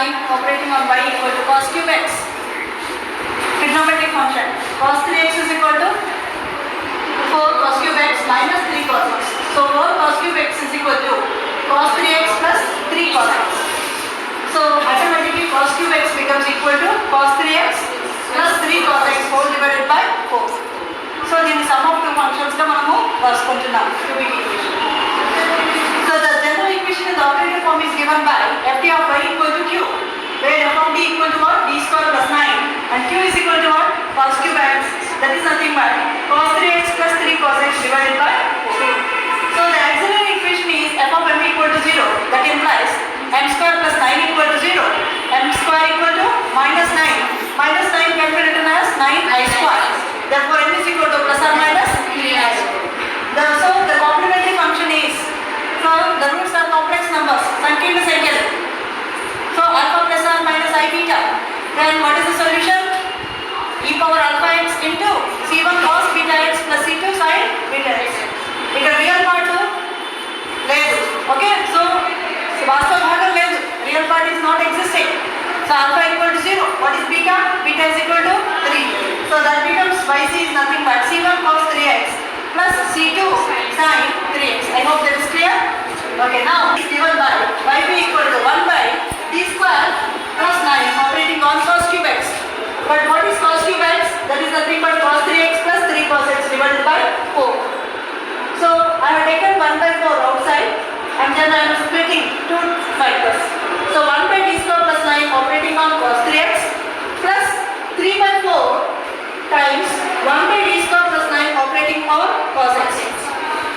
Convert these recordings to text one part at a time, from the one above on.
9 operating on y equal to cos cube x. Trigonometric function cos 3x is equal to 4 cos cube x minus 3 cos x. So 4 cos cube x is equal to cos 3x plus 3 cos x. So automatically cos cube x becomes equal to cos 3x plus 3 cos x whole divided by 4. So the sum of two functions ga manamu raskuntunnam cubic equation. So the general equation in the operator form is given by ft of y equal to q, where f of d equal to what? D square plus 9 and q is equal to what? Cos cube x, that is nothing but cos 3x plus 3 cos x divided by 4. So the auxiliary equation is f of m equal to 0, that implies m square plus 9 equal to 0, m square equal to minus 9 can be written as 9i square. Therefore m is equal to plus or minus 3i. So the complementary function is, so the roots are complex numbers, sankirna sankhyalu. So alpha plus or minus I beta. Then what is the solution? E power alpha x into c1 cos beta x plus c2 sin beta x. ఇక్కడ real part లేదు. Okay, so వాస్తవ భాగం లేదు, real part is not existing. So alpha equal to 0. What is beta? Beta is equal to 3. So that becomes yc is nothing but c1 cos 3x plus c2 sin 3x. I hope that is clear. Okay, now is given by yp equal to 1 by d square plus 9 operating on cos cube x. But what is cos cube x? That is nothing but cos 3x plus 3 cos x divided by 4. So I have taken 1 by 4 outside and then I am splitting 2 factors. So 1 by d square plus 9 operating on cos 3x plus 3 by 4 times 1 by d square plus 9 operating on cos x.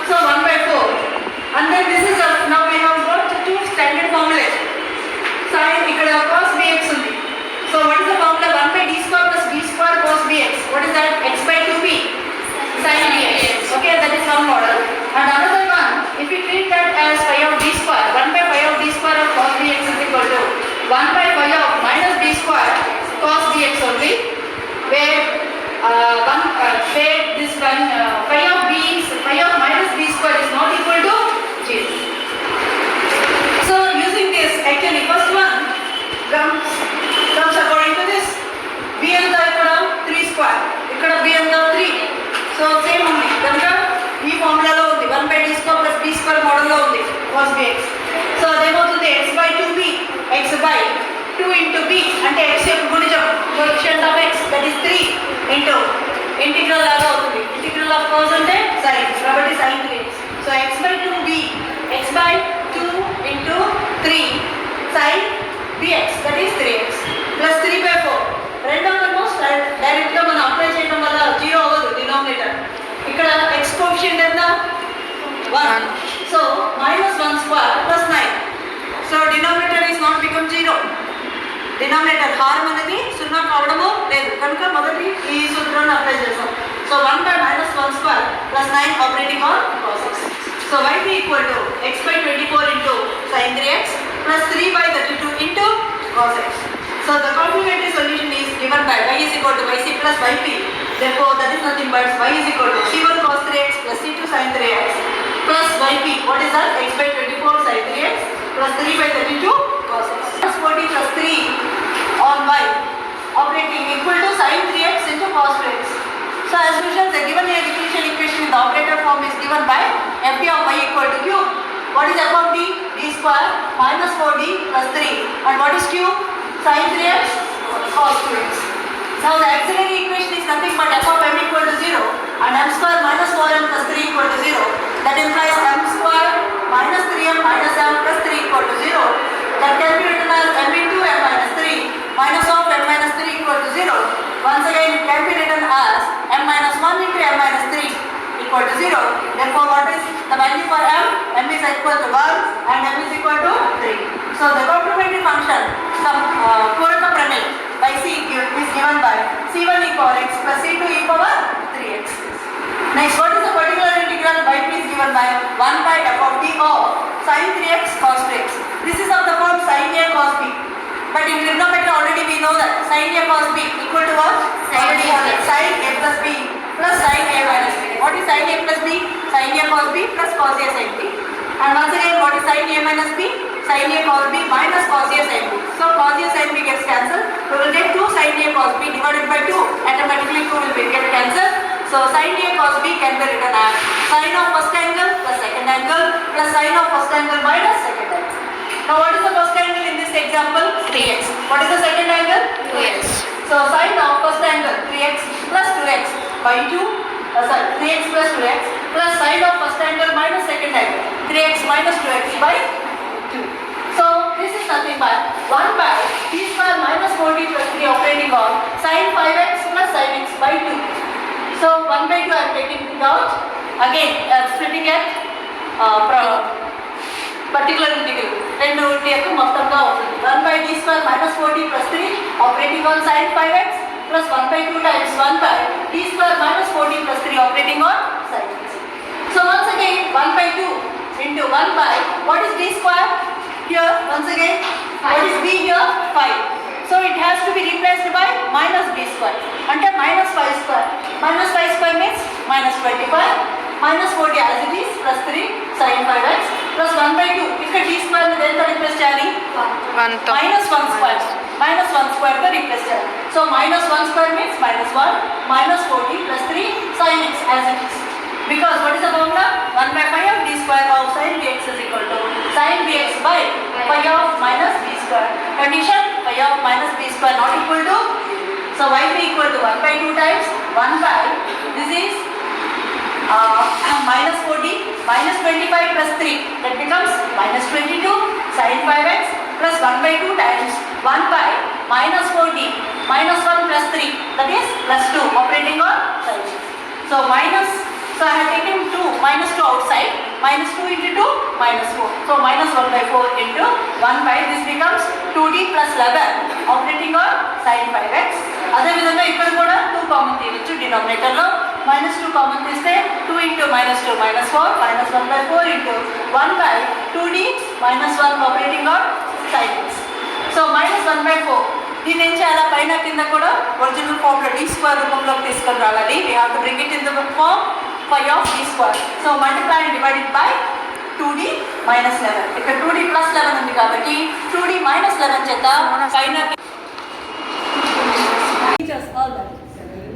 So 1 by 4 and then this is now we have got two standard formulas. Sin ikkada cos bx undi. So what is the formula? 1 by d square plus b square cos bx. What is that? X by 2b sin bx. Okay, that is one model. And another one, if we treat that as phi of d square, 1 by phi of d square of cos bx is equal to 1 by phi of minus b square cos bx only, where this one phi of minus b square is not equal to 0. So using this, actually first one comes according to this. B anta ikkada 3 square, ikkada b anta 3. So same only. Kanuka ఈ ఫార్ములాలో ఉంది 1 by d square plus b square మోడల్లో ఉంది cos bx. So అదేమవుతుంది x by 2b, x by 2 into b అంటే x యొక్క గుణిజం, coefficient of x, that is 3 into integral లాగా అవుతుంది. ఇంటిగ్రల్ ఆఫ్ cos అంటే sin, కాబట్టి sin 3x. So x by 2b, x by 2 into 3 sin bx, that is 3x plus 3 by 4. రెండవ term direct గా మనం అప్లై చేయడం వల్ల 0 అవ్వదు డినామినేటర్. ఇక్కడ x కోఎఫిషియంట్ ఎంత? 1. So minus 1 square plus 9. So denominator is not become 0. denominator హారం అనేది 0 కావడము లేదు, కనుక మొదటి ఈ సూత్రాన్ని అప్లై చేస్తాం. So 1 by minus 1 square plus 9 operating on cos x. So yp equal to x by 24 into sin 3x plus 3 by 32 into cos x. So the complementary solution is given by y is equal to yc plus yp. Therefore that is nothing but y is equal to c1 cos 3x plus c2 sin 3x plus yp. What is that? X by 24 sin 3x plus 3 by 32 cos x. Plus 40 plus 3 on y operating equal to sin 3x into cos 3x. So as usual the given differential equation in the operator form is given by ft of y equal to q. What is f of d? D square minus 4d plus 3. And what is q? Sin 3x cos 2x. Now the auxiliary equation is nothing but f of m equal to 0 and m square minus 4m plus 3 equal to 0. That implies m square minus 3m minus m plus 3 equal to 0. That can be written as m into m minus 3 minus of m minus 3 equal to 0. Once again it can be written as m minus 1 into m minus 3 equal to 0. Therefore what is the value for m? M is equal to 1 and m is equal to 3. So the complementary function Puraka Pramay by C is given by c1 e power x plus c2 e power 3x. Next, what is the particular integral? By p is given by 1 by f of t of sin 3x cos 3x. This is of the form sin a cos b. But in trigonometry already we know that sin a cos b equal to what? Already sin a plus b plus sin a minus b. What is sin a plus b? Sin a cos b plus cos a sin b. And once again, what is sin A minus B? Sin A cos B minus cos A sin B. So cos A sin B gets cancelled. We will get 2 sin A cos B divided by 2. Automatically 2 will get cancelled. So sin A cos B can be written as sin of first angle plus second angle plus sin of first angle minus second angle. Now what is the first angle in this example? 3x. What is the second angle? 2x. So sin of first angle 3x plus 2x by 2. 3x plus 2x plus sin of first angle minus second angle 3x minus 2x by 2. So this is nothing but 1 by t square minus 4t plus 3 operating on sin 5x plus sin x by 2. So 1 by 2 I am taking it out. Again splitting at particular integral. రెండు యొక్క మొత్తంగా ఉంటుంది 1 by t square minus 4t plus 3 operating on sin 5x plus 1 by 2 times 1 by t square minus 4t plus 3 operating on sin x. So once again 1 by 2 into 1 by what is d square here? Once again 5. What is b here? 5. So it has to be replaced by minus b square. Ante minus 5 square. Minus 5 square means minus 25 minus 40 as it is plus 3 sin 5x plus 1 by 2. ఇక్కడ d square ని దేంతో replace చేయాలి? minus 1 square. Minus 1 square తో replace చేయాలి. So minus 1 square means minus 1 minus 40 plus 3 sin x as it is. Because what is the formula? 1 by pi of d square of sin bx is equal to sin bx by pi of minus b square. Condition pi of minus b square not equal to. So y be equal to 1 by 2 times 1 by this is minus 40 minus 25 plus 3 that becomes minus 22 sin 5x plus 1 by 2 times 1 by minus 40 minus 1 plus 3 that is plus 2 operating on sin x. So minus, so I have taken 2 minus 2 outside, minus 2 into 2 minus 4. So minus 1 by 4 into 1 by this becomes 2d plus 11 operating on sin 5x. అదే విధంగా ఇక్కడ కూడా 2 common తీయవచ్చు denominator లో minus 2 common తీస్తే 2 into minus 2 minus 4 minus 1 by 4 into 1 by 2d minus 1 operating on sin x. So minus 1 by 4 దీని నుంచి అలా పైన కింద కూడా ఒరిజినల్ ఫార్మ్ లో d స్క్వేర్ రూపంలోకి తీసుకొని రావాలి. We have to bring it in the form pi of d square. So multiply and divide it by 2d minus 11. ఇక్కడ 2d plus 11 ఉంది కాబట్టి 2d minus 11 చేత పైన all that.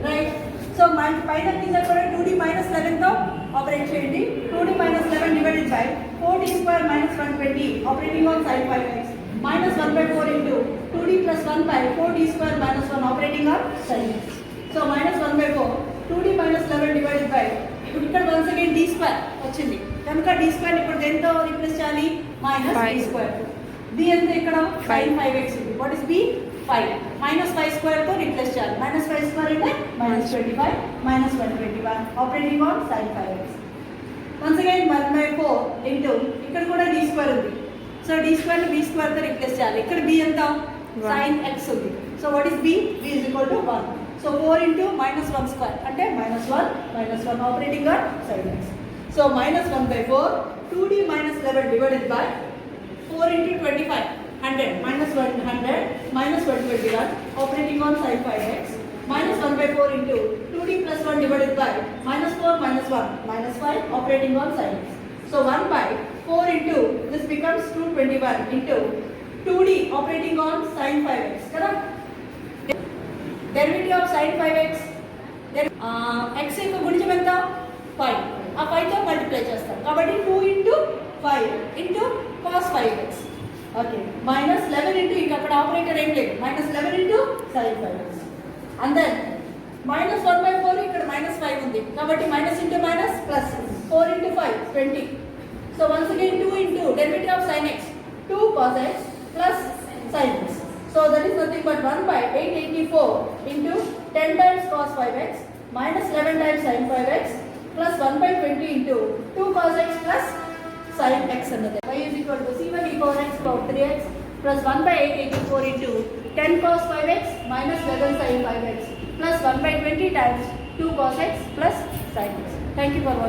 Right? So పైన కింద కూడా 2d minus 11 తో ఆపరేట్ చేయండి. 2d minus 11 divided by 4d square minus 120 operating on sin 5x minus 1 by 4 into 2d plus 1 by 4d square minus 1 operating on sin x. So minus 1 by 4 2d minus 11 divided by ఇప్పుడు ఇక్కడ once again d square వచ్చింది కనుక d square ఇప్పుడు దేంతో replace చేయాలి? minus d square. b ఎంత ఇక్కడ sin 5x ఉంది. what is b? 5 minus 5 square తో రీప్లేస్ చేయాలి. minus 5 square అంటే minus 25 minus 121 operating on sin 5x. once again 1 by 4 into ఇక్కడ కూడా d square ఉంది. సో d square ని b square తో రీప్లేస్ చేయాలి. ఇక్కడ b ఎంత? sin x ఉంది. So what is b? b is equal to 1. So 4 into minus 1 square అంటే minus 1 operating on sin x. So minus 1 by 4 2d minus 11 divided by 4 into 25 100 minus 100 minus 121 operating on sin 5x minus 1 by 4 into 2d plus 1 divided by minus 4 minus 1 minus 5 operating on sin x. So 1 by 4 into this becomes 221 into 2d operating on sin 5x. Correct? Derivative of sin 5x x యొక్క గుణిజం ఎంత? 5. ఆ 5 తో multiply చేస్తాం కాబట్టి 2 into 5 into cos 5x. Okay minus 11 into ఇంకా అక్కడ operator ఏం లేదు minus 11 into sin 5x. and then minus 1 by 4 ఇక్కడ minus 5 ఉంది కాబట్టి minus into minus plus 4 into 5 20. So once again 2 into derivative of sin x 2 cos x plus sin x. So that is nothing but 1 by 884 into 10 times cos 5x minus 11 times sin 5x plus 1 by 20 into 2 cos x plus sin x another. Y is equal to c1 e power x power 3x plus 1 by 884 into 10 cos 5x minus 11 sin 5x plus 1 by 20 times 2 cos x plus sin x. Thank you for watching.